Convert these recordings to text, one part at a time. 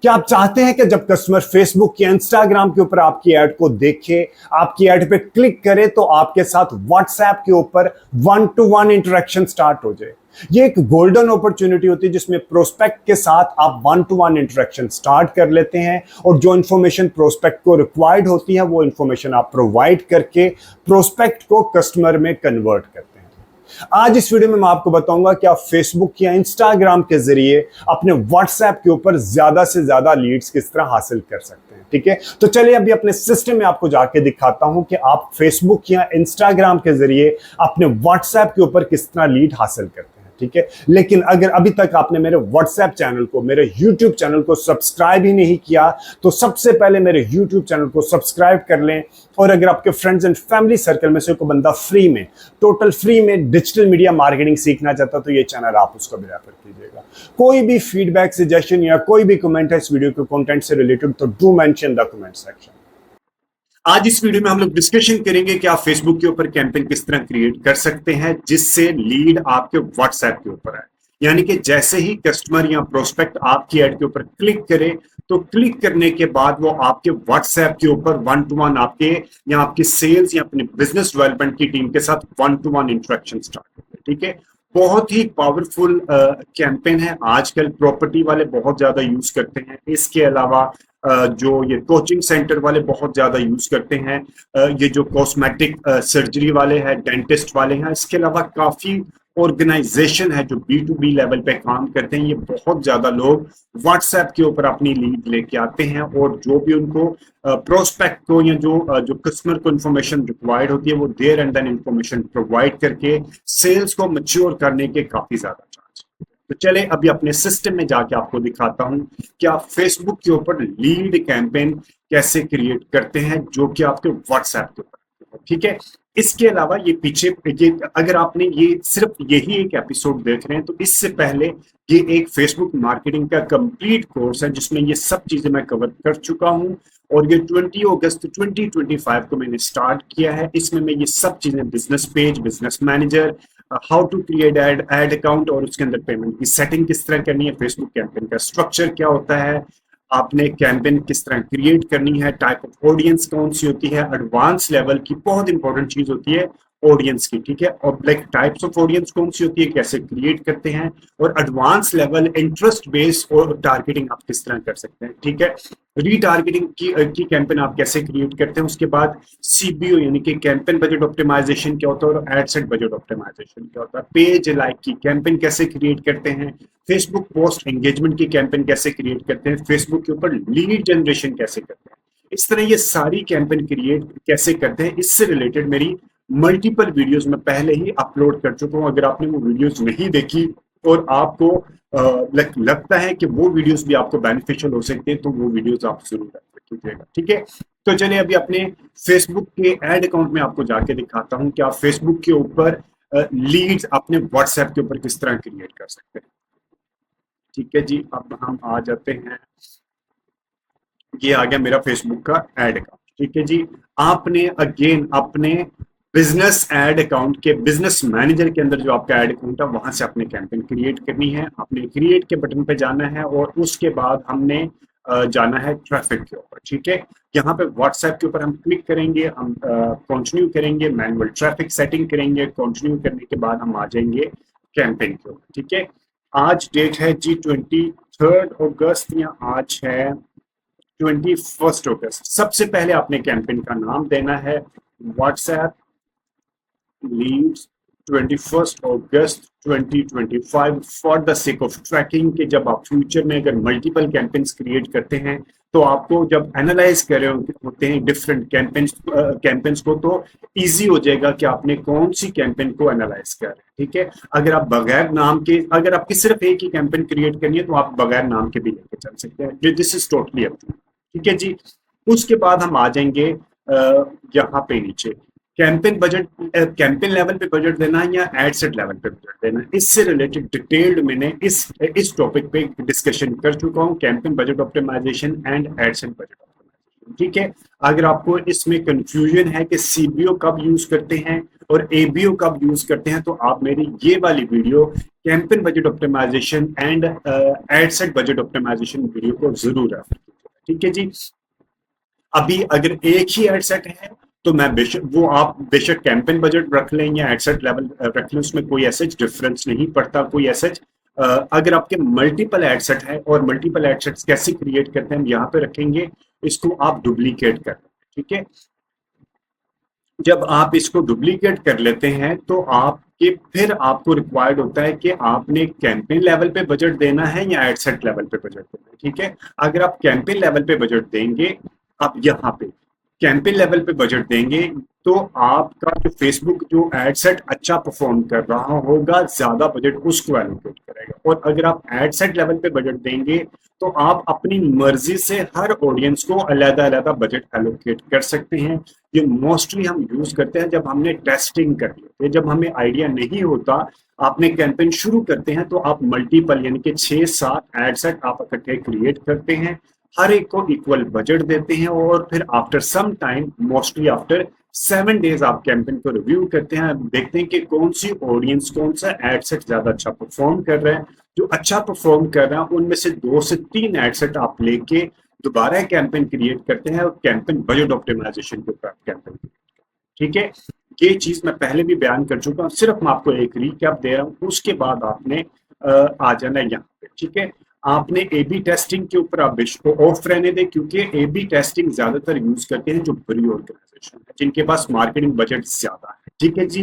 क्या आप चाहते हैं कि जब कस्टमर फेसबुक या इंस्टाग्राम के ऊपर आपकी ऐड को देखे, आपकी ऐड पे क्लिक करे, तो आपके साथ व्हाट्सएप के ऊपर 1-to-1 इंटरेक्शन स्टार्ट हो जाए? ये एक गोल्डन अपॉर्चुनिटी होती है जिसमें प्रोस्पेक्ट के साथ आप 1-to-1 इंटरेक्शन स्टार्ट कर लेते हैं और जो इंफॉर्मेशन प्रोस्पेक्ट को रिक्वायर्ड होती है वो इंफॉर्मेशन आप प्रोवाइड करके प्रोस्पेक्ट को कस्टमर में कन्वर्ट करते हैं। आज इस वीडियो में मैं आपको बताऊंगा कि आप फेसबुक या इंस्टाग्राम के जरिए अपने व्हाट्सएप के ऊपर ज्यादा से ज्यादा लीड्स किस तरह हासिल कर सकते हैं। ठीक है, तो चलिए अभी अपने सिस्टम में आपको जाके दिखाता हूं कि आप फेसबुक या इंस्टाग्राम के जरिए अपने व्हाट्सएप के ऊपर किस तरह लीड हासिल करते हैं। ठीक है, लेकिन अगर अभी तक आपने मेरे व्हाट्सएप चैनल को, मेरे यूट्यूब चैनल को सब्सक्राइब ही नहीं किया, तो सबसे पहले मेरे यूट्यूब चैनल को सब्सक्राइब कर लें। और अगर आपके फ्रेंड्स एंड फैमिली सर्कल में से कोई बंदा फ्री में, टोटल फ्री में डिजिटल मीडिया मार्केटिंग सीखना चाहता तो ये चैनल आप उसको भी रेफर कीजिएगा। कोई भी फीडबैक, सजेशन या कोई भी कमेंट है इस वीडियो के कंटेंट से रिलेटेड तो do mention the comment section. आज इस वीडियो में हम लोग डिस्कशन करेंगे कि आप फेसबुक के ऊपर कैंपेन किस तरह क्रिएट कर सकते हैं जिससे लीड आपके व्हाट्सएप के ऊपर आए। यानी कि जैसे ही कस्टमर या प्रोस्पेक्ट आपकी ऐड के ऊपर क्लिक करे तो क्लिक करने के बाद वो आपके व्हाट्सएप के ऊपर 1-to-1 आपके या आपके सेल्स या अपने बिजनेस डेवलपमेंट की टीम के साथ 1-to-1 इंटरेक्शन स्टार्ट होते हैं। ठीक है, बहुत ही पावरफुल कैंपेन है। आजकल प्रॉपर्टी वाले बहुत ज्यादा यूज करते हैं। इसके अलावा जो ये कोचिंग सेंटर वाले बहुत ज्यादा यूज करते हैं, ये जो कॉस्मेटिक सर्जरी वाले हैं, डेंटिस्ट वाले हैं, इसके अलावा काफी ऑर्गेनाइजेशन है जो B2B लेवल पे काम करते हैं। ये बहुत ज्यादा लोग व्हाट्सएप के ऊपर अपनी लीड लेके आते हैं और जो भी उनको प्रोस्पेक्ट को या जो कस्टमर को इन्फॉर्मेशन रिक्वायर्ड होती है वो there and then information provide करके सेल्स को मैच्योर करने के काफी ज्यादा चांस। तो चले अभी अपने सिस्टम में जाके आपको दिखाता हूं कि आप फेसबुक के ऊपर लीड कैंपेन कैसे क्रिएट करते हैं जो कि आपके व्हाट्सएप के ऊपर। ठीक है, इसके अलावा ये पीछे अगर आपने ये सिर्फ यही एक एपिसोड देख रहे हैं तो इससे पहले ये एक फेसबुक मार्केटिंग का कंप्लीट कोर्स है जिसमें ये सब चीजें मैं कवर कर चुका हूं और ये 20 अगस्त 2025 को मैंने स्टार्ट किया है। इसमें मैं ये सब चीजें, business page, business manager, how to create ad account और उसके अंदर पेमेंट की सेटिंग किस तरह करनी है, फेसबुक कैंपेन का स्ट्रक्चर क्या होता है, आपने कैंपेन किस तरह क्रिएट करनी है, टाइप ऑफ ऑडियंस कौन सी होती है, एडवांस लेवल की बहुत इंपॉर्टेंट चीज होती है ऑडियंस की। ठीक है, और लाइक टाइप्स ऑफ ऑडियंस कौन सी होती है, कैसे क्रिएट करते हैं, और एडवांस लेवल इंटरेस्ट बेस्ड और टारगेटिंग आप किस तरह कर सकते हैं। ठीक है, रीटारगेटिंग की कैंपेन आप कैसे क्रिएट करते हैं। उसके बाद CBO यानी कि कैंपेन बजट ऑप्टिमाइजेशन क्या होता है और एड सेट बजट ऑप्टिमाइजेशन क्या होता है, पेज लाइक की कैंपेन कैसे क्रिएट करते हैं, फेसबुक पोस्ट एंगेजमेंट की कैंपेन कैसे क्रिएट करते हैं, फेसबुक के ऊपर लीड जनरेशन कैसे करते हैं, इस तरह ये सारी कैंपेन क्रिएट कैसे करते हैं, इससे रिलेटेड मेरी मल्टीपल वीडियोस में पहले ही अपलोड कर चुका हूं। अगर आपने वो वीडियोस नहीं देखी और आपको लगता है कि वो वीडियोस भी आपको बेनिफिशियल हो सकते हैं तो वो वीडियोस आप जरूर कीजिएगा। ठीक है, तो चलिए अभी अपने फेसबुक के एड अकाउंट में आपको जाके दिखाता हूं कि आप फेसबुक के ऊपर लीड्स अपने व्हाट्सएप के ऊपर किस तरह क्रिएट कर सकते हैं। ठीक है जी, अब हम आ जाते हैं, ये आ गया मेरा फेसबुक का एड अकाउंट। ठीक है जी, आपने अगेन अपने बिजनेस एड अकाउंट के बिजनेस मैनेजर के अंदर जो आपका एड अकाउंट है वहां से आपने कैंपेन क्रिएट करनी है। आपने क्रिएट के बटन पे जाना है और उसके बाद हमने जाना है ट्रैफिक के ऊपर। ठीक है, यहाँ पे व्हाट्सएप के ऊपर हम क्लिक करेंगे, हम कंटिन्यू करेंगे, मैनुअल ट्रैफिक सेटिंग करेंगे, कंटिन्यू करने के बाद हम आ जाएंगे कैंपेन के ऊपर। ठीक है, आज डेट है जी 23 अगस्त या आज है 21 अगस्त। सबसे पहले आपने कैंपेन का नाम देना है व्हाट्सएप लीड्स 21 अगस्त 2025 for the sake of tracking के जब आप फ्यूचर में अगर मल्टीपल कैंपेन्स क्रिएट करते हैं तो आपको जब एनालाइज कर रहे होते हैं डिफरेंट कैंपेन्स को तो इजी हो जाएगा कि आपने कौन सी कैंपेन को एनालाइज कर रहे हैं। ठीक है, अगर आप बगैर नाम के, अगर आपकी सिर्फ एक ही कैंपेन क्रिएट करनी है तो आप बगैर नाम के भी लेके चल सकते हैं। This is totally up to. ठीक है जी, उसके बाद हम आ जाएंगे यहाँ पे नीचे कैंपेन बजट, कैंपेन लेवल पे बजट देना है या एड सेट लेवल पे बजट देना है, इससे रिलेटेड डिटेल्ड मैंने इस टॉपिक पे डिस्कशन कर चुका हूँ, campaign budget optimisation and ad set budget optimisation. ठीक है। अगर आपको इसमें कंफ्यूजन है कि सीबीओ कब यूज करते हैं और एबीओ कब यूज करते हैं, तो आप मेरी ये वाली video campaign budget optimisation and ad set budget optimisation video को जरूर रेफर कीजिएगा। ठीक है जी। अभी अगर एक ही एड सेट है तो मैं बेशक वो आप बेशक कैंपेन बजट रख लें या एड सेट लेवल रख लें, उसमें कोई ऐसा डिफरेंस नहीं पड़ता, कोई ऐसा। अगर आपके मल्टीपल एड सेट है और मल्टीपल एड सेट्स कैसे क्रिएट करते हैं हम यहाँ पे रखेंगे, इसको आप डुप्लीकेट कर, ठीक है। जब आप इसको डुप्लीकेट कर लेते हैं तो आपके फिर आपको रिक्वायर्ड होता है कि आपने कैंपेन लेवल पे बजट देना है या एड सेट लेवल पे बजट देना है। ठीक है। अगर आप कैंपेन लेवल पे बजट देंगे, आप यहाँ पे कैंपेन लेवल पे बजट देंगे तो आपका जो फेसबुक जो एड सेट अच्छा परफॉर्म कर रहा होगा ज्यादा बजट उसको एलोकेट करेगा। और अगर आप एड सेट लेवल पे बजट देंगे तो आप अपनी मर्जी से हर ऑडियंस को अलग अलग बजट एलोकेट कर सकते हैं। ये मोस्टली हम यूज करते हैं जब हमने टेस्टिंग कर लेते हैं, जब हमें आइडिया नहीं होता, आपने कैंपेन शुरू करते हैं तो आप मल्टीपल यानी कि 6-7 एड सेट आप इकट्ठे क्रिएट करते हैं, हर एक को इक्वल बजट देते हैं और फिर after some time mostly after 7 days आप कैंपेन को रिव्यू करते हैं, देखते हैं कि कौन सी ऑडियंस कौन सा एड सेट ज्यादा अच्छा परफॉर्म कर रहा है। जो अच्छा परफॉर्म कर रहा है उनमें से 2 से 3 एड सेट आप लेके दोबारा कैंपेन क्रिएट करते हैं और कैंपेन बजट ऑप्टिमाइजेशन के ऊपर कैंपेन। ठीक है। ये चीज मैं पहले भी बयान कर चुका हूँ, सिर्फ मैं आपको एक रिकैप दे रहा हूँ। उसके बाद आपने आ जाना है यहाँ पे। ठीक है। आपने ए बी टेस्टिंग के ऊपर आप इसको ऑफ रहने दें, क्योंकि ए बी टेस्टिंग ज्यादातर यूज करते हैं जो बड़ी ऑर्गेनाइजेशन है जिनके पास मार्केटिंग बजट ज्यादा है। ठीक है जी।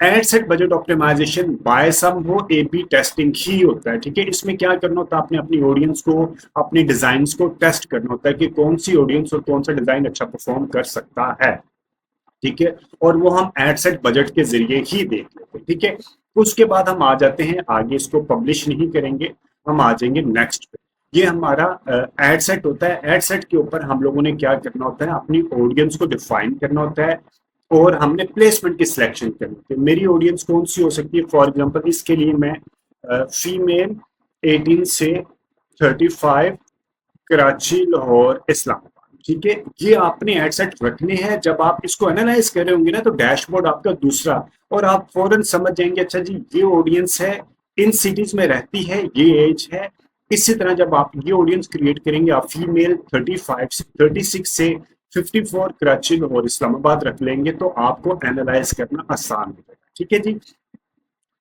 Ad set budget optimization by some वो ए बी टेस्टिंग ही होता है। ठीक है। इसमें क्या करना होता है, आपने अपनी ऑडियंस को अपनी डिजाइन को टेस्ट करना होता है कि कौन सी ऑडियंस और कौन सा डिजाइन अच्छा परफॉर्म कर सकता है। ठीक है। और वो हम एड सेट बजट के जरिए ही देख लेते हैं। ठीक है। उसके बाद हम आ जाते हैं आगे, इसको पब्लिश नहीं करेंगे, हम आ जाएंगे नेक्स्ट पे। ये हमारा एड सेट होता है। एड सेट के ऊपर हम लोगों ने क्या करना होता है, अपनी ऑडियंस को डिफाइन करना होता है और हमने प्लेसमेंट की सिलेक्शन करनी होती है। मेरी ऑडियंस कौन सी हो सकती है, फॉर एग्जांपल इसके लिए मैं फीमेल 18 से 35 कराची लाहौर इस्लामाबाद। ठीक है। ये आपने एड सेट रखने हैं। जब आप इसको एनालाइज कर रहे होंगे ना तो डैशबोर्ड आपका दूसरा, और आप फौरन समझ जाएंगे अच्छा जी ये ऑडियंस है, इन सिटीज में रहती है, ये एज है। इसी तरह जब आप ये ऑडियंस क्रिएट करेंगे, आप फीमेल 36 से 54 कराची और इस्लामाबाद रख लेंगे तो आपको एनालाइज करना आसान हो जाएगा। ठीक है जी।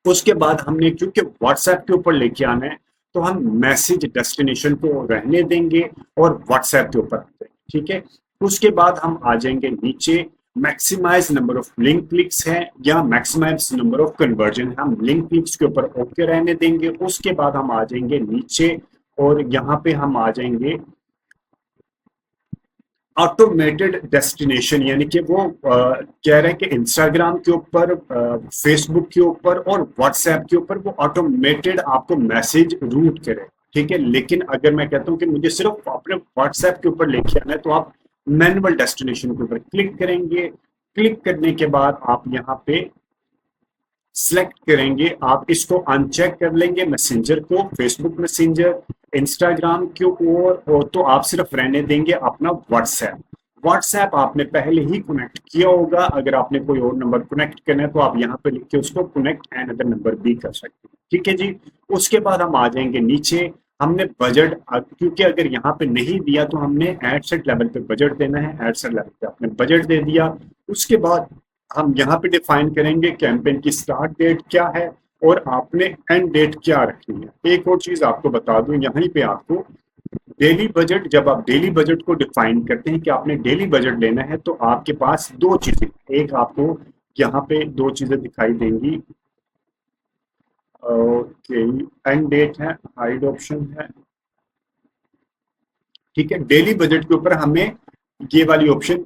उसके बाद हमने क्योंकि व्हाट्सएप के ऊपर लेके आना है तो हम मैसेज डेस्टिनेशन को रहने देंगे और व्हाट्सएप के ऊपर आते हैं। ठीक है। उसके बाद हम आ जाएंगे नीचे, maximise number of link clicks है या मैक्सिमाइज नंबर ऑफ कन्वर्जन, हम लिंक क्लिक्स के ऊपर ओके रहने देंगे। उसके बाद हम आ जाएंगे नीचे और यहाँ पे हम आ जाएंगे ऑटोमेटेड डेस्टिनेशन, यानी कि वो कह रहे हैं कि इंस्टाग्राम के ऊपर, फेसबुक के ऊपर और व्हाट्सएप के ऊपर वो ऑटोमेटेड आपको मैसेज रूट करे। ठीक है। लेकिन अगर मैं कहता हूं कि मुझे सिर्फ अपने व्हाट्सएप के ऊपर लेके आना है तो आप मैनुअल डेस्टिनेशन के ऊपर क्लिक करेंगे। क्लिक करने के बाद आप यहाँ पे सिलेक्ट करेंगे, आप इसको अनचेक कर लेंगे मैसेंजर को, फेसबुक मैसेंजर, इंस्टाग्राम के और तो आप सिर्फ रहने देंगे अपना व्हाट्सएप। व्हाट्सएप आपने पहले ही कनेक्ट किया होगा, अगर आपने कोई और नंबर कनेक्ट करना है तो आप यहाँ पे लिख के उसको कनेक्ट एंड अदर नंबर भी कर सकते हैं। ठीक है जी। उसके बाद हम आ जाएंगे नीचे, हमने बजट, क्योंकि अगर यहाँ पे नहीं दिया तो हमने एड सेट लेवल पे बजट देना है, एड सेट लेवल पे आपने बजट दे दिया। उसके बाद हम यहाँ पे डिफाइन करेंगे कैंपेन की स्टार्ट डेट क्या है और आपने एंड डेट क्या रखनी है। एक और चीज आपको बता दूं, यहीं पे आपको डेली बजट, जब आप डेली बजट को डिफाइन करते हैं कि आपने डेली बजट लेना है तो आपके पास 2 चीजें, एक आपको यहाँ पे 2 चीजें दिखाई देंगी। ओके, एंड डेट है, हाइड ऑप्शन है। ठीक है। डेली बजट के ऊपर हमें ये वाली ऑप्शन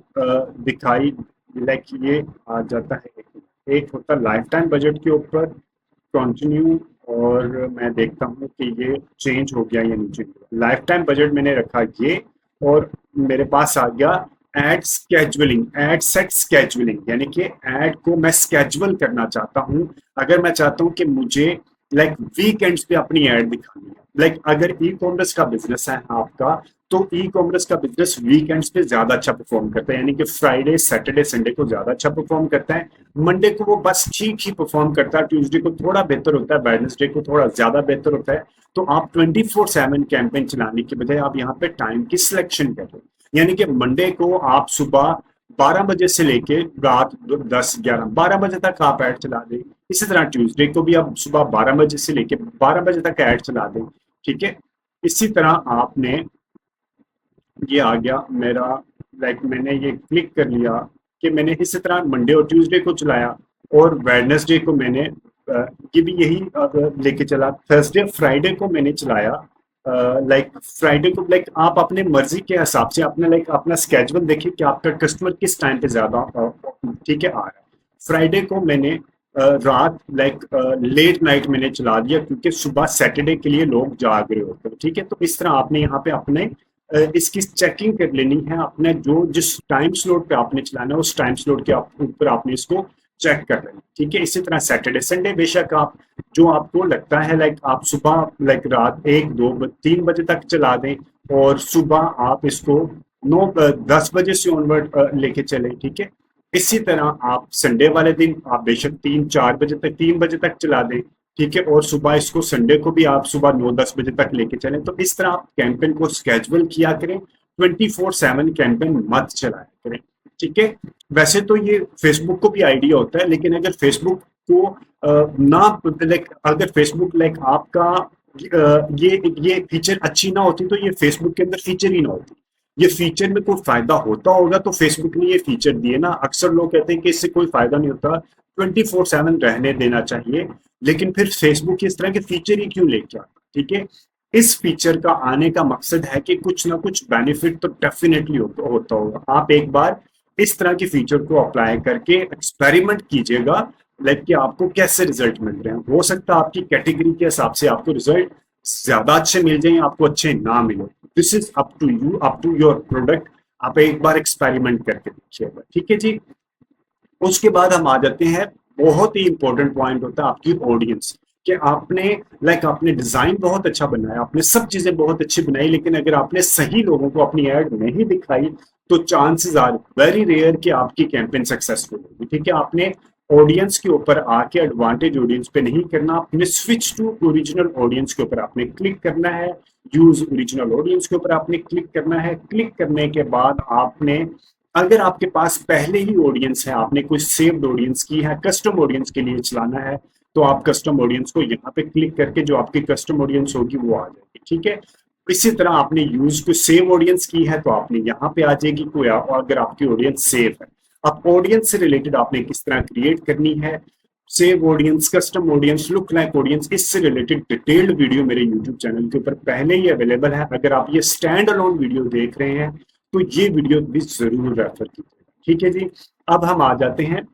दिखाई, लाइक ये आ जाता है। एक होता है लाइफ टाइम बजट के ऊपर कंटिन्यू, और मैं देखता हूँ कि ये चेंज हो गया या नीचे। लाइफ टाइम बजट मैंने रखा ये, और मेरे पास आ गया एड स्केजुअलिंग, एड सेट स्केजुअलिंग, यानी कि एड को मैं स्केजुअल करना चाहता हूँ। अगर मैं चाहता हूँ कि मुझे लाइक वीकेंड्स पे अपनी एड दिखानी है लाइक अगर ई कॉमर्स का बिजनेस है आपका, तो ई कॉमर्स का बिजनेस वीकेंड्स पे ज्यादा अच्छा परफॉर्म करता है, यानी कि फ्राइडे सैटरडे संडे को ज्यादा अच्छा परफॉर्म करता है। मंडे को वो बस ठीक ही परफॉर्म करता है, ट्यूसडे को थोड़ा बेहतर होता है, वेडनेसडे को थोड़ा ज्यादा बेहतर होता है। तो आप 24/7 कैंपेन चलाने के बजाय आप यहाँ पे टाइम की सिलेक्शन कर रहे हो, यानी कि मंडे को आप सुबह 12 बजे से लेके रात 10 11 12 बजे तक आप ऐड चला दें। इसी तरह ट्यूसडे को भी आप सुबह 12 बजे से लेके 12 बजे तक ऐड चला दें, ठीक है। इसी तरह आपने, ये आ गया मेरा, लाइक मैंने ये क्लिक कर लिया कि मैंने इसी तरह मंडे और ट्यूसडे को चलाया, और वेडनेसडे को मैंने ये भी यही लेके चला, थर्सडे फ्राइडे को मैंने चलाया। लाइक फ्राइडे को लाइक आप अपने मर्जी के हिसाब से अपने लाइक अपना स्केड्यूल देखिए कि आपका कस्टमर किस टाइम पे ज्यादा ठीक है आ रहा है। फ्राइडे को मैंने रात लाइक लेट नाइट मैंने चला दिया, क्योंकि सुबह सैटरडे के लिए लोग जाग रहे होते हैं, ठीक है। तो इस तरह आपने यहाँ पे अपने इसकी चेकिंग कर लेनी है, अपने जो जिस टाइम स्लॉट पे आपने चलाना है उस टाइम स्लॉट के ऊपर आपने इसको चेक कर लेना, ठीक है। इसी तरह सैटरडे संडे बेशक आप जो आपको लगता है लाइक आप सुबह लाइक रात 1 2 3 बजे तक चला दें, और सुबह आप इसको 10 बजे से ऑनवर्ड लेके चले, ठीक है। इसी तरह आप संडे वाले दिन आप बेशक 3 बजे तक चला दें, ठीक है, और सुबह इसको संडे को भी आप सुबह 9 10 बजे तक लेके चलें। तो इस तरह आप कैंपेन को स्केड्यूल किया करें, 24/7 कैंपेन मत चलाया करें, ठीक है। वैसे तो ये फेसबुक को भी आइडिया होता है, लेकिन अगर फेसबुक को ना लाइक अगर फेसबुक लाइक आपका ये फीचर अच्छी ना होती तो ये फेसबुक के अंदर फीचर ही ना होती। ये फीचर में कोई फायदा होता होगा तो फेसबुक ने ये फीचर दिए ना। अक्सर लोग कहते हैं कि इससे कोई फायदा नहीं होता, 24/7 रहने देना चाहिए, लेकिन फिर फेसबुक इस तरह के फीचर ही क्यों लेके आता, ठीक है। इस फीचर का आने का मकसद है कि कुछ ना कुछ बेनिफिट तो डेफिनेटली होता होगा। आप एक बार इस तरह की फीचर को अप्लाई करके एक्सपेरिमेंट कीजिएगा, लाइक कि आपको कैसे रिजल्ट मिल रहे हैं। हो सकता है आपकी कैटेगरी के हिसाब से आपको रिजल्ट ज्यादा अच्छे मिल जाए, आपको अच्छे ना मिले। This is up to you, up to your product. आप एक बार एक्सपेरिमेंट करके देखिएगा, ठीक है जी। उसके बाद हम आ जाते हैं, बहुत ही इंपॉर्टेंट पॉइंट होता है आपकी ऑडियंस, कि आपने लाइक आपने डिजाइन बहुत अच्छा बनाया, आपने सब चीजें बहुत अच्छी बनाई, लेकिन अगर आपने सही लोगों को अपनी एड नहीं दिखाई तो चांसेस आर वेरी रेयर कि आपकी कैंपेन सक्सेसफुल होगी, ठीक है। आपने ऑडियंस के ऊपर आके एडवांटेज ऑडियंस पे नहीं करना, आपने स्विच टू ओरिजिनल ऑडियंस के ऊपर आपने क्लिक करना है, यूज ओरिजिनल ऑडियंस के ऊपर आपने क्लिक करना है। क्लिक करने के बाद आपने, अगर आपके पास पहले ही ऑडियंस है, आपने कोई सेव्ड ऑडियंस की है, कस्टम ऑडियंस के लिए चलाना है, तो आप कस्टम ऑडियंस को यहाँ पे क्लिक करके जो आपकी कस्टम ऑडियंस होगी वो आ जाएगी, ठीक है। इसी तरह आपने यूज को सेव ऑडियंस की है तो आपने यहाँ पे आ जाएगी कोई, अगर आपकी ऑडियंस सेव है। अब ऑडियंस से रिलेटेड आपने किस तरह क्रिएट करनी है, save audience, custom audience, look like audience, इससे रिलेटेड डिटेल्ड वीडियो मेरे यूट्यूब चैनल के ऊपर पहले ही अवेलेबल है। अगर आप ये स्टैंड अलोन वीडियो देख रहे हैं तो ये वीडियो भी जरूर रेफर कीजिएगा, ठीक है जी। अब हम आ जाते हैं,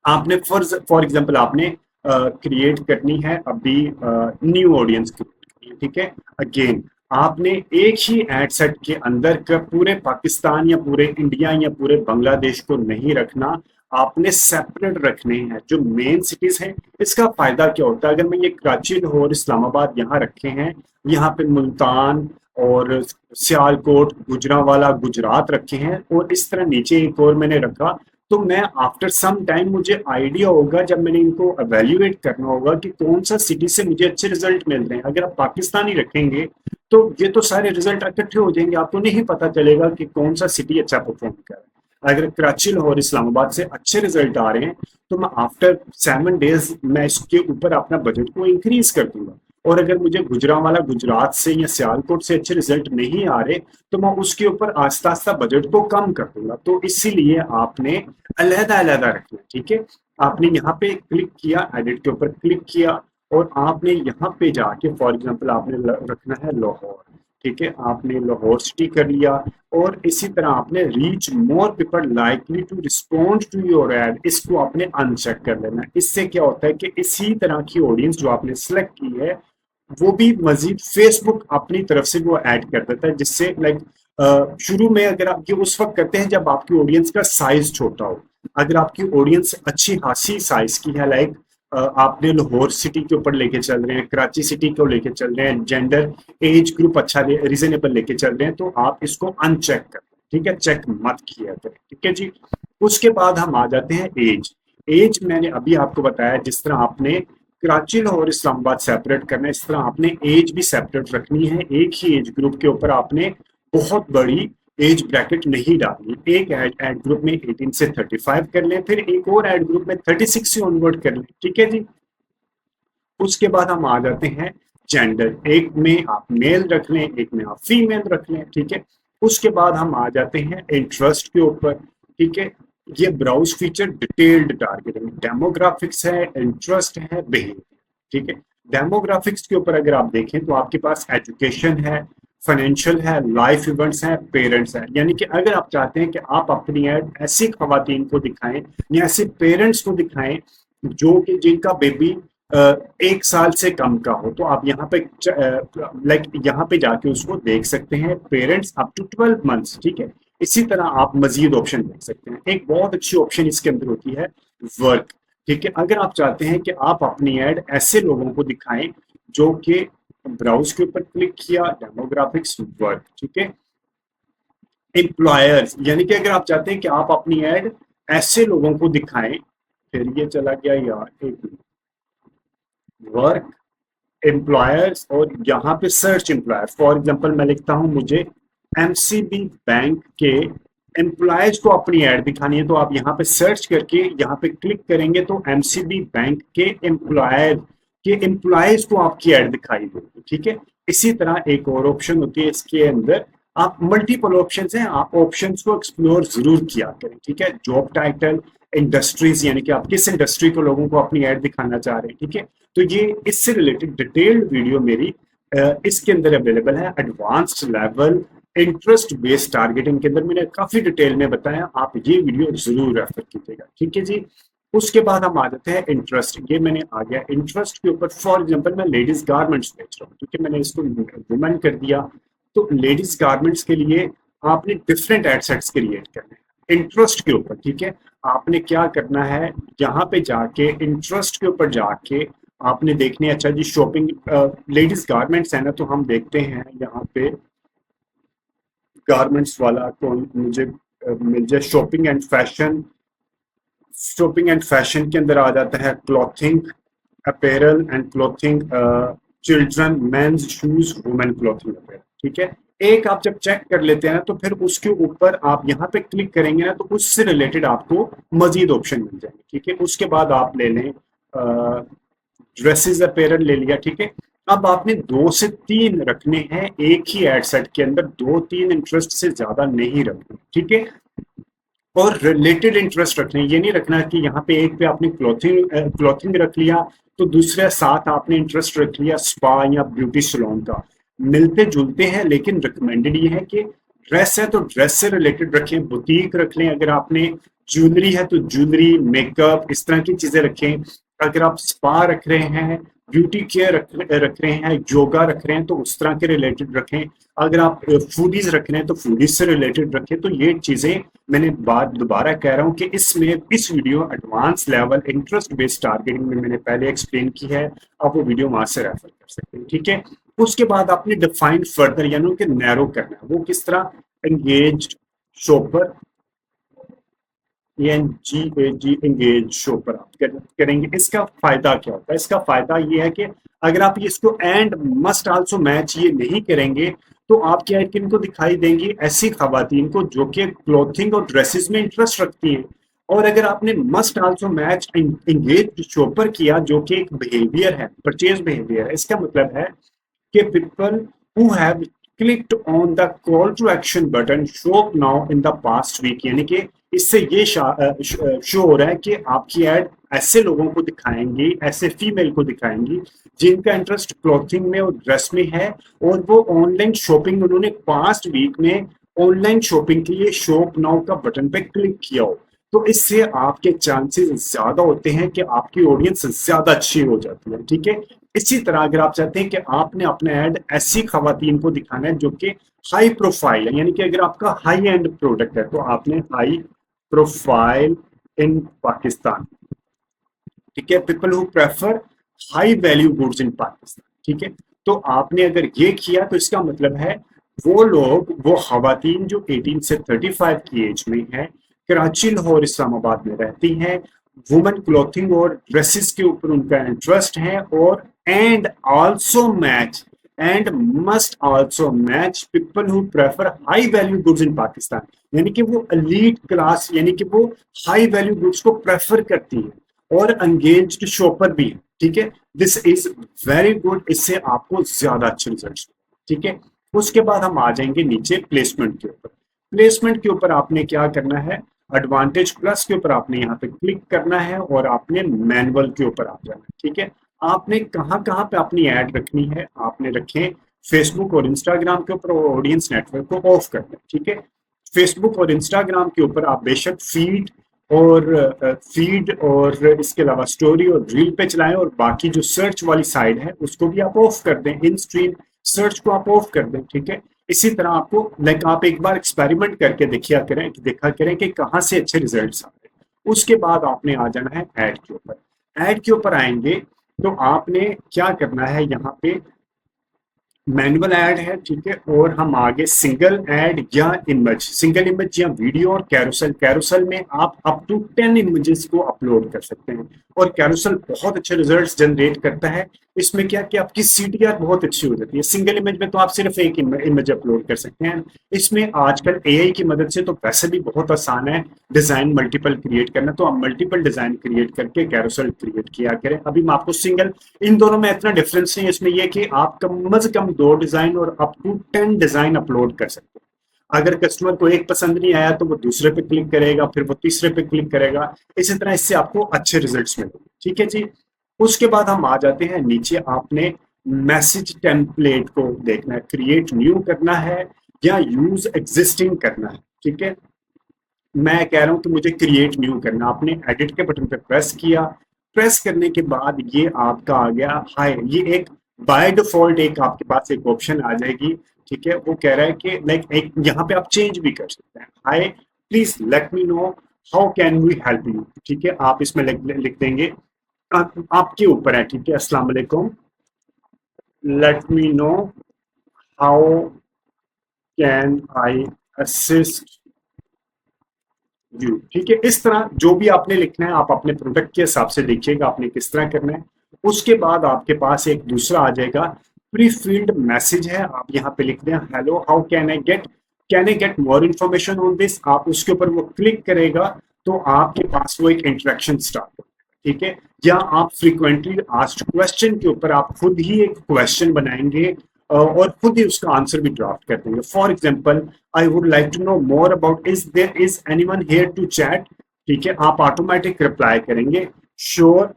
आपने फॉर एग्जांपल आपने क्रिएट करनी है अभी न्यू ऑडियंस क्रिएट, ठीक है। अगेन आपने एक ही एड सेट के अंदर का पूरे पाकिस्तान या पूरे इंडिया या पूरे बांग्लादेश को नहीं रखना, आपने सेपरेट रखने हैं जो मेन सिटीज हैं। इसका फायदा क्या होता है, अगर मैं ये कराची, लाहौर, इस्लामाबाद यहाँ रखे हैं, यहाँ पे मुल्तान और सियालकोट, गुजरांवाला, गुजरात रखे हैं, और इस तरह नीचे एक और मैंने रखा, तो मैं आफ्टर सम टाइम मुझे आइडिया होगा, जब मैंने इनको एवेल्युएट करना होगा कि कौन सा सिटी से मुझे अच्छे रिजल्ट मिल रहे हैं। अगर आप पाकिस्तानी रखेंगे तो ये तो सारे रिजल्ट इकट्ठे हो जाएंगे, आपको नहीं पता चलेगा कि कौन सा सिटी अच्छा परफॉर्म कर रहा है। अगर कराची, लाहौर, इस्लामाबाद से अच्छे रिजल्ट आ रहे हैं तो मैं आफ्टर 7 डेज मैं इसके ऊपर अपना बजट को इंक्रीज कर दूंगा। और अगर मुझे गुजरांवाला, गुजरात से या सियालकोट से अच्छे रिजल्ट नहीं आ रहे तो मैं उसके ऊपर आस्ता आस्ता बजट को कम कर दूंगा। तो इसीलिए आपने अलहदा अलहदा रखना, ठीक है। आपने यहाँ पे क्लिक किया, एडिट के ऊपर क्लिक किया, और आपने यहाँ पे जाके फॉर एग्जांपल आपने रखना है लाहौर, ठीक है। आपने लाहौर सिटी कर लिया, और इसी तरह आपने reach more people likely to respond to your ad, इसको आपने अनचेक कर लेना है। इससे क्या होता है कि इसी तरह की ऑडियंस जो आपने सेलेक्ट की है वो भी मजीद फेसबुक अपनी तरफ से वो ऐड कर देता है, जिससे लाइक शुरू में अगर आप ये उस वक्त करते हैं जब आपकी ऑडियंस का साइज छोटा हो। अगर आपकी ऑडियंस अच्छी खासी साइज की है, लाइक आपने लाहौर सिटी के ऊपर लेके चल रहे हैं, कराची सिटी को लेके चल रहे हैं, जेंडर एज ग्रुप अच्छा रीजनेबल लेके चल रहे हैं, तो आप इसको अनचेक करें, ठीक है, चेक मत किया करें, ठीक है जी। उसके बाद हम आ जाते हैं एज। एज मैंने अभी आपको बताया, जिस तरह आपने कराची लाहौर इस्लामाबाद सेपरेट करना है, इस तरह आपने एज भी सेपरेट रखनी है। एक ही एज ग्रुप के ऊपर आपने बहुत बड़ी एज ब्रैकेट नहीं डालनी। एक एड ग्रुप में 18 से 35 कर लें, फिर एक और एड ग्रुप में 36 से ऑनवर्ड कर लें, ठीक है जी। उसके बाद हम आ जाते हैं जेंडर, एक में आप मेल रख लें, एक में आप फीमेल रख लें, ठीक है। उसके बाद हम आ जाते हैं इंटरेस्ट के ऊपर, ठीक है। ये browse feature detailed targeting, demographics है, इंटरेस्ट है, बिहेवियर, ठीक है। डेमोग्राफिक्स के ऊपर अगर आप देखें तो आपके पास एजुकेशन है, फाइनेंशियल है, लाइफ इवेंट्स हैं, पेरेंट्स हैं। यानी कि अगर आप चाहते हैं कि आप अपनी एड ऐसी खवातीन को दिखाएं या ऐसे पेरेंट्स को दिखाएं जो कि जिनका बेबी 1 साल से कम का हो, तो आप यहाँ पे यहाँ पे जाके उसको देख सकते हैं, पेरेंट्स अप टू 12 मंथ्स, ठीक है। इसी तरह आप मजीद ऑप्शन देख सकते हैं। एक बहुत अच्छी ऑप्शन इसके अंदर होती है वर्क, ठीक है। अगर आप चाहते हैं कि आप अपनी एड ऐसे लोगों को दिखाएं जो कि ब्राउज के ऊपर क्लिक किया, डेमोग्राफिक्स, वर्क, ठीक है। एम्प्लॉयर्स, यानी कि अगर आप चाहते हैं कि आप अपनी एड ऐसे लोगों को दिखाएं, फिर ये चला गया यार, एक वर्क, एम्प्लॉयर्स, और यहाँ पे सर्च एम्प्लॉयर। फॉर एग्जांपल मैं लिखता हूं मुझे एमसीबी बैंक के एम्प्लॉयज को अपनी ऐड दिखानी है, तो आप यहाँ पे सर्च करके यहाँ पे क्लिक करेंगे तो एमसीबी बैंक के एम्प्लॉयर के एम्प्लॉयज को आपकी ऐड दिखाई देगी, ठीक है। इसी तरह एक और ऑप्शन होती है इसके अंदर, आप मल्टीपल ऑप्शंस हैं, आप ऑप्शंस को एक्सप्लोर जरूर किया करें, ठीक है। जॉब टाइटल, इंडस्ट्रीज, यानी कि आप किस इंडस्ट्री को लोगों को अपनी ऐड दिखाना चाह रहे हैं, ठीक है। तो ये इससे रिलेटेड डिटेल्ड वीडियो मेरी इसके अंदर अवेलेबल है। Advanced level interest based targeting के अंदर मैंने काफी डिटेल में बताया, आप ये वीडियो जरूर रेफर कीजिएगा, ठीक है जी। उसके बाद हम आ जाते हैं इंटरेस्ट। ये मैंने आ गया इंटरेस्ट के ऊपर। फॉर एग्जांपल मैं लेडीज गारमेंट्स बेच रहा हूँ, ठीक है, मैंने इसको वुमेन कर दिया, तो लेडीज गारमेंट्स के लिए आपने डिफरेंट एड सेट्स क्रिएट करने हैं इंटरेस्ट के ऊपर, ठीक है। आपने क्या करना है, यहाँ पे जाके इंटरेस्ट के ऊपर जाके आपने देखने, अच्छा जी शॉपिंग, लेडीज गारमेंट्स है ना, तो हम देखते हैं यहाँ पे गारमेंट्स वाला कौन मुझे मिल जाए। Shopping and fashion, shopping and fashion के अंदर आ जाता है clothing, apparel and clothing, children, men's shoes, women clothing apparel, ठीक है। एक आप जब चेक कर लेते हैं ना, तो फिर उसके ऊपर आप यहाँ पे क्लिक करेंगे ना, तो उससे रिलेटेड आपको मजीद ऑप्शन मिल जाएंगे, ठीक है। उसके बाद आप ले लें ड्रेसेस अपैरल ले लिया, ठीक है। अब आपने 2 से 3 रखने हैं एक ही एड सेट के अंदर, 2-3 इंटरेस्ट से ज्यादा नहीं रखने, ठीक है। और रिलेटेड इंटरेस्ट रखने, ये नहीं रखना कि यहाँ पे एक पे आपने क्लॉथिंग रख लिया तो दूसरे साथ आपने इंटरेस्ट रख लिया स्पा या ब्यूटी सैलून का। मिलते जुलते हैं, लेकिन रिकमेंडेड ये है कि ड्रेस है तो ड्रेस से रिलेटेड रखें, बुटीक रख लें, अगर आपने ज्वेलरी है तो ज्वेलरी, मेकअप, इस तरह की चीजें रखें। अगर आप स्पा रख रहे हैं, ब्यूटी केयर रख रहे हैं, योगा रख रहे हैं, तो उस तरह के रिलेटेड रखें। अगर आप फूडीज रख रहे हैं तो फूडीज से रिलेटेड रखें। तो ये चीजें मैंने बात दोबारा कह रहा हूं कि इसमें इस video advance level interest based targeting में मैंने पहले एक्सप्लेन की है, आप वो वीडियो वहां से रेफर कर सकते हैं, ठीक है। उसके बाद आपने डिफाइन फर्दर, यानी कि नैरो करना है, वो किस तरह, engage shopper, ENGAG, engage shopper आप करेंगे। इसका फायदा क्या होता है, इसका फायदा ये है कि अगर आप इसको एंड मस्ट आल्सो मैच ये नहीं करेंगे, तो आपकी ऐड किनको दिखाई देंगी, ऐसी खवातीन को जो कि क्लोथिंग और ड्रेसेस में इंटरेस्ट रखती हैं। और अगर आपने must also match engage shopper किया, जो कि एक बिहेवियर है, परचेज बिहेवियर है, इसका मतलब है कि people who have clicked on the call to action button show up now in the past week, यानी कि इससे ये शो हो रहा है कि आपकी ऐड ऐसे लोगों को दिखाएंगी, ऐसे फीमेल को दिखाएंगी जिनका इंटरेस्ट क्लॉथिंग में और ड्रेस में है, और वो ऑनलाइन शॉपिंग उन्होंने पास्ट वीक में ऑनलाइन शॉपिंग के लिए शॉप नाउ का बटन पे क्लिक किया हो। तो इससे आपके चांसेस ज्यादा होते हैं कि आपकी ऑडियंस ज्यादा अच्छी हो जाती है, ठीक है। इसी तरह अगर आप चाहते हैं कि आपने अपना ऐड ऐसी खवातीन को दिखाना है जो कि हाई प्रोफाइल है, यानी कि अगर आपका हाई एंड प्रोडक्ट है तो आपने हाई प्रोफाइल इन पाकिस्तान, ठीक है, people who prefer high value goods in Pakistan. ठीक है, तो आपने अगर ये किया तो इसका मतलब है वो लोग, वो खवातीन जो 18 से 35 की एज में है, कराची और इस्लामाबाद में रहती हैं, वुमेन क्लॉथिंग और ड्रेसेस के ऊपर उनका इंटरेस्ट है, और and also match and must also match people who prefer high value goods in Pakistan, यानी कि वो एलीट क्लास, यानी कि वो हाई वैल्यू गुड्स को प्रेफर करती है और एंगेज्ड शॉपर भी है। ठीक है, दिस इज वेरी गुड, इससे आपको ज्यादा अच्छे रिजल्ट। ठीक है, उसके बाद हम आ जाएंगे नीचे प्लेसमेंट के ऊपर। प्लेसमेंट के ऊपर आपने क्या करना है, एडवांटेज प्लस के ऊपर आपने यहाँ पे क्लिक करना है और आपने मैनुअल के ऊपर आ जाना है। ठीक है, आपने कहाँ कहाँ पे अपनी ऐड रखनी है, आपने रखें फेसबुक और इंस्टाग्राम के ऊपर, ऑडियंस नेटवर्क को ऑफ कर दें। ठीक है, फेसबुक और इंस्टाग्राम के ऊपर आप बेशक फीड और इसके अलावा स्टोरी और रील पे चलाएं, और बाकी जो सर्च वाली साइड है उसको भी आप ऑफ कर दें, इन स्ट्रीम सर्च को आप ऑफ कर दें। ठीक है, इसी तरह आपको लाइक आप एक बार एक्सपेरिमेंट करके देखा करें कि कहाँ से अच्छे रिजल्ट्स आ रहे हैं। उसके बाद आपने आ जाना है ऐड के ऊपर। ऐड के ऊपर आएंगे तो आपने क्या करना है, यहाँ पे मैनुअल ऐड है। ठीक है, और हम आगे सिंगल ऐड या इमेज, सिंगल इमेज या वीडियो और कैरोसेल। कैरोसेल में आप अप टू 10 इमेजेस को अपलोड कर सकते हैं, और कैरोसेल बहुत अच्छे रिजल्ट्स जनरेट करता है। इसमें क्या कि आपकी सीटीआर बहुत अच्छी हो जाती है। सिंगल इमेज में तो आप सिर्फ एक इमेज अपलोड कर सकते हैं। इसमें आजकल एआई की मदद से तो वैसे भी बहुत आसान है डिजाइन मल्टीपल क्रिएट करना, तो आप मल्टीपल डिजाइन क्रिएट करके कैरोसेल क्रिएट किया करें। अभी मैं आपको सिंगल, इन दोनों में इतना डिफरेंस नहीं है, इसमें यह कि आप कम से कम 2 डिजाइन और अप टू 10 डिजाइन अपलोड कर सकते हैं। अगर कस्टमर को एक पसंद नहीं आया तो वो दूसरे पे क्लिक करेगा, फिर वो तीसरे पे क्लिक करेगा, इसी तरह इससे आपको अच्छे रिजल्ट्स मिलेंगे। ठीक है जी, उसके बाद हम आ जाते हैं नीचे, आपने मैसेज टेम्पलेट को देखना है, क्रिएट न्यू करना है या यूज एग्जिस्टिंग करना है। ठीक है, मैं कह रहा हूं कि मुझे क्रिएट न्यू करना। आपने एडिट के बटन पे प्रेस किया, प्रेस करने के बाद ये आपका आ गया हाय, ये एक बाय डिफॉल्ट एक आपके पास एक ऑप्शन आ जाएगी। ठीक है, वो कह रहा है कि लाइक एक यहाँ पे आप चेंज भी कर सकते हैं, hi please let me know how can we help you. ठीक है, आप इसमें लिख देंगे, आपके ऊपर है। ठीक है, अस्सलाम वालेकुम, late me know how can I assist you. ठीक है, इस तरह जो भी आपने लिखना है आप अपने प्रोडक्ट के हिसाब से लिखिएगा आपने किस तरह करना है। उसके बाद आपके पास एक दूसरा आ जाएगा, प्री फील्ड मैसेज है, आप यहाँ पे लिख दें hello how can I get more information on this. आप उसके ऊपर वो क्लिक करेगा तो आपके पास वो एक इंटरेक्शन स्टार्ट हो। ठीक है, या आप फ्रीक्वेंटली आस्क्ड क्वेश्चन के ऊपर आप खुद ही एक क्वेश्चन बनाएंगे और खुद ही उसका आंसर भी ड्राफ्ट कर देंगे। For example, I would like to know more about is there is anyone here to chat. ठीक है, आप ऑटोमेटिक रिप्लाई करेंगे sure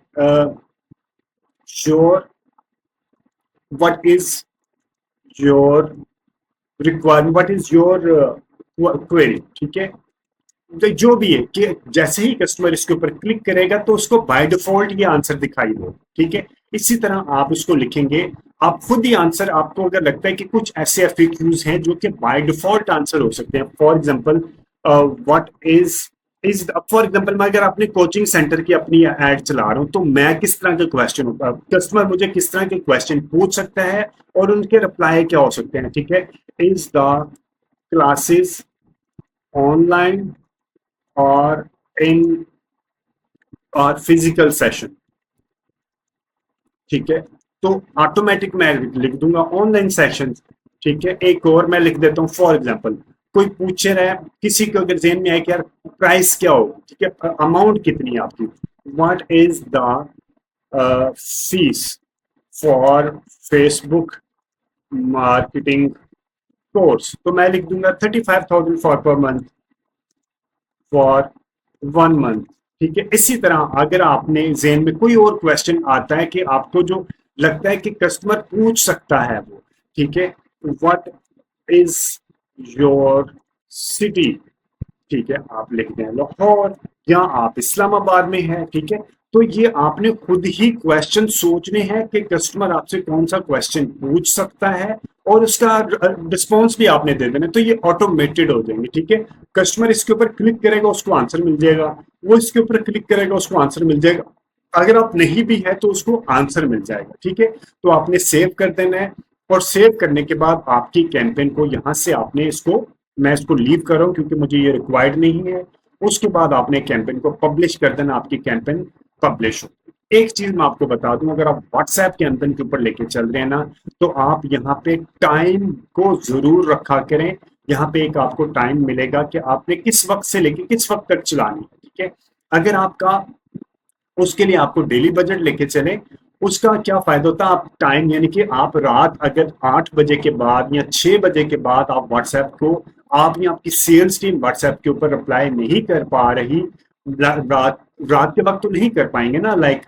sure what is your requirement, what is your query. ठीक है, तो जो भी है कि जैसे ही कस्टमर इसके ऊपर क्लिक करेगा तो उसको बाय डिफॉल्ट ये आंसर दिखाई दे। ठीक है, इसी तरह आप इसको लिखेंगे, आप खुद ही आंसर, आपको अगर लगता है कि कुछ ऐसे एफएक्यूज हैं जो कि बाय डिफॉल्ट आंसर हो सकते हैं, for example what is for example मैं अगर अपने कोचिंग सेंटर की अपनी ऐड चला रहा हूं तो मैं किस तरह के क्वेश्चन, कस्टमर मुझे किस तरह के क्वेश्चन पूछ सकता है और उनके रिप्लाई क्या हो सकते हैं। ठीक है, इज द क्लासेस ऑनलाइन और इन और फिजिकल सेशन। ठीक है, तो ऑटोमेटिक मैं लिख दूंगा ऑनलाइन सेशन। ठीक है, एक और मैं लिख देता हूँ, फॉर एग्जांपल कोई पूछ रहा है, किसी को अगर जेहन में आए कि यार प्राइस क्या हो, ठीक है, अमाउंट कितनी है आपकी, what is the fees for Facebook marketing course, तो मैं लिख दूंगा 35,000 for per month for 1 month. ठीक है, इसी तरह अगर आपने जेन में कोई और क्वेश्चन आता है कि आपको जो लगता है कि कस्टमर पूछ सकता है वो, ठीक है, व्हाट इज योर सिटी। ठीक है, आप लिख दें लाहौर, या आप इस्लामाबाद में हैं। ठीक है, तो ये आपने खुद ही क्वेश्चन सोचने हैं कि कस्टमर आपसे कौन सा क्वेश्चन पूछ सकता है और उसका रिस्पॉन्स भी आपने दे देना, तो ये ऑटोमेटेड हो जाएंगे। ठीक है, कस्टमर इसके ऊपर क्लिक करेगा उसको आंसर मिल जाएगा, वो इसके ऊपर क्लिक करेगा उसको आंसर मिल जाएगा। अगर आप नहीं भी है तो उसको आंसर मिल जाएगा, ठीक है। तो आपने सेव कर देना है, और सेव करने के बाद आपकी कैंपेन को यहाँ से आपने इसको, मैं इसको लीव कर रहा हूँ क्योंकि मुझे ये रिक्वायर्ड नहीं है। उसके बाद आपने कैंपेन को पब्लिश कर देना, आपकी कैंपेन पब्लिश हो। एक चीज मैं आपको बता दूं, अगर आप व्हाट्सएप कैंपेन के ऊपर लेके चल रहे हैं ना, तो आप यहाँ पे टाइम को जरूर रखा करें। यहाँ पे एक आपको टाइम मिलेगा कि आपने किस वक्त से लेके किस वक्त तक चलानी है, ठीक है। अगर आपका, उसके लिए आपको डेली बजट लेके चले, उसका क्या फायदा होता है, आप टाइम यानी कि आप रात अगर 8 बजे के बाद या 6 बजे के बाद आप व्हाट्सएप को, आप या आपकी सेल्स टीम व्हाट्सएप के ऊपर रिप्लाई नहीं कर पा रही, रात रात के वक्त तो नहीं कर पाएंगे ना, लाइक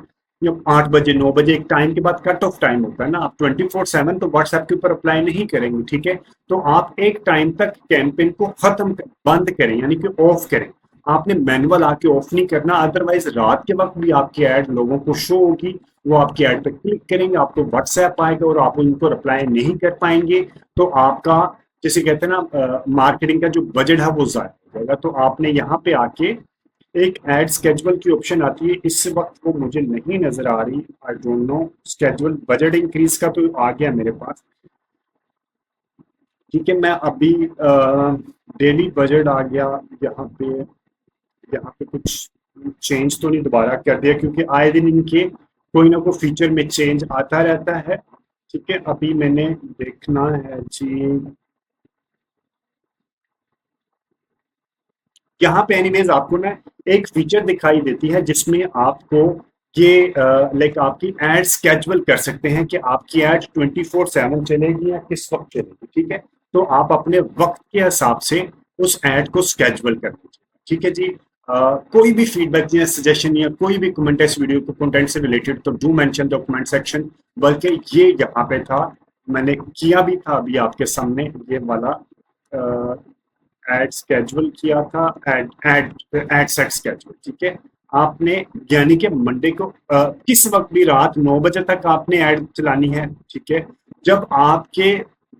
8 बजे 9 बजे एक टाइम के बाद कट ऑफ टाइम होता है ना, आप 24/7 तो व्हाट्सएप के ऊपर अप्लाई नहीं करेंगे, ठीक है। तो आप एक टाइम तक कैंपेन को खत्म बंद करें, यानी कि ऑफ करें। आपने मैनुअल आके ऑफ नहीं करना, अदरवाइज रात के वक्त भी आपकी ऐड लोगों को शो होगी, वो आपकी ऐड पे क्लिक करेंगे, आपको व्हाट्सएप आएगा और आप उनको रिप्लाई नहीं कर पाएंगे, तो आपका, जैसे कहते हैं ना, मार्केटिंग का जो बजट है वो जाया हो जाएगा। तो आपने यहाँ पे आके, एक एड स्केजुअल की ऑप्शन आती है, इस वक्त वो मुझे नहीं नजर आ रही, I don't know, schedule budget increase का तो आ गया मेरे पास, ठीक है। मैं अभी डेली बजट आ गया यहाँ पे, यहाँ पे कुछ चेंज तो नहीं दोबारा कर दिया, क्योंकि आए दिन इनके कोई ना कोई फीचर में चेंज आता रहता है, ठीक है। अभी मैंने देखना है जी, यहाँ पे एनीवेज आपको ना एक फीचर दिखाई देती है जिसमें आपको ये लाइक आपकी एड स्केजुअल कर सकते हैं कि आपकी एड 24/7 चलेगी या किस वक्त चलेगी, ठीक है। तो आप अपने वक्त के हिसाब से उस एड को स्केजुअल कर दीजिए, ठीक है जी। कोई भी फीडबैक या सजेशन या कोई भी कमेंट है इस वीडियो को कंटेंट से रिलेटेड, तो do mention the comment section. बल्कि ये यहाँ पे था, मैंने किया भी था अभी आपके सामने, ये वाला एड स्केजुअल किया था, ad ad ad set schedule, ठीक है। आपने यानी कि मंडे को किस वक्त भी रात 9 बजे तक आपने ऐड चलानी है, ठीक है। जब आपके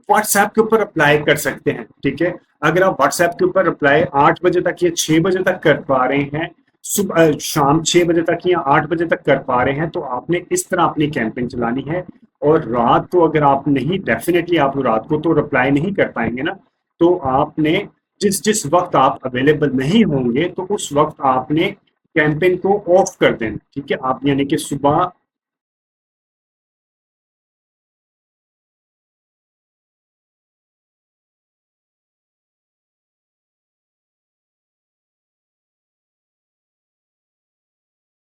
व्हाट्सएप के ऊपर अप्लाई कर सकते हैं, ठीक है। अगर आप व्हाट्सएप के ऊपर अप्लाई 8 बजे तक या 6 बजे तक कर पा रहे हैं, सुबह शाम 6 बजे तक या 8 बजे तक कर पा रहे हैं, तो आपने इस तरह अपनी कैंपेन चलानी है। और रात को अगर आप नहीं, डेफिनेटली आप रात को तो रिप्लाई नहीं कर पाएंगे ना, तो आपने जिस जिस वक्त आप अवेलेबल नहीं होंगे, तो उस वक्त आपने कैंपेन को ऑफ कर देना, ठीक है। आप यानी कि सुबह